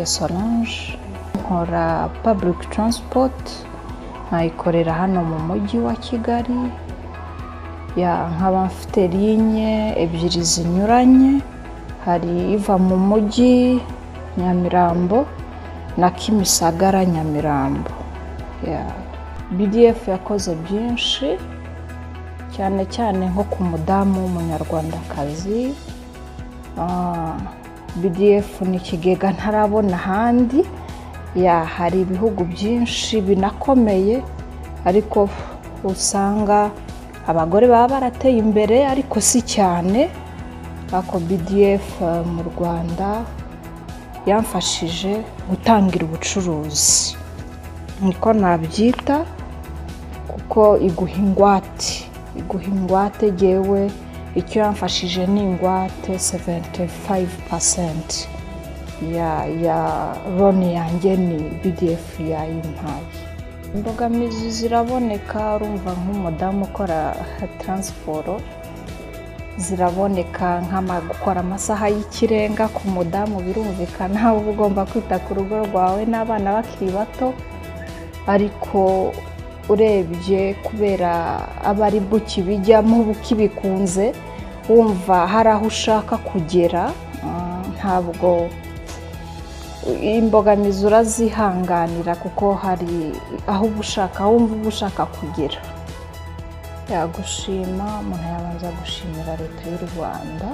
Solange nkora public transport nkayikorera hano mu mujyi wa Kigali nkaba mfite linye ebyiri zinyuranye hari iva mu mujyi Nyamirambo na Kimisagara Nyamirambo BDF yakoze byinshi cyane cyane nko ku mudamu w'umunyarwandakazi BDF ni ikigega ntarabona handi hari ibihugu byinshi binakomeye ariko usanga abagore baba barateye imbere ariko si cyane ako BDF mu Rwanda yamfashije gutangira ubucuruzi niko nabyita kuko iguha ingwate jewe icyo yamfashije ni ingwate 75% ya loan yanjye ni BDF yayimpaye. Imbogamizi ziraboneka urumva nk'umudamu ukora transport ziraboneka gukora amasaha y'ikirenga ku mudamu birumvikana uba ugomba kwita ku rugo rwawe n'abana bakiri bato ariko urebye kubera abari buki bijyamo bukibikunze wumva hari aho ushaka kugera ntabwo imbogamizi urazihanganira kuko hari aho wumva ushaka kugera. Yagushima umuntu yabanza gushimira leta y'u Rwanda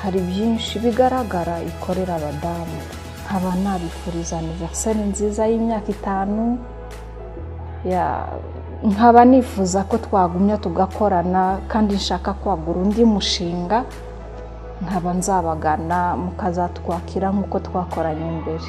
hari byinshi bigaragara ikorera abadamu nkaba nabifuriza anniversaire nziza y'imyaka 5 nkaba nifuza ko twagumya tugakorana kandi nshaka kwagura undi mushinga nkaba nzabagana mukazatwakira nk'uko twakoranye mbere.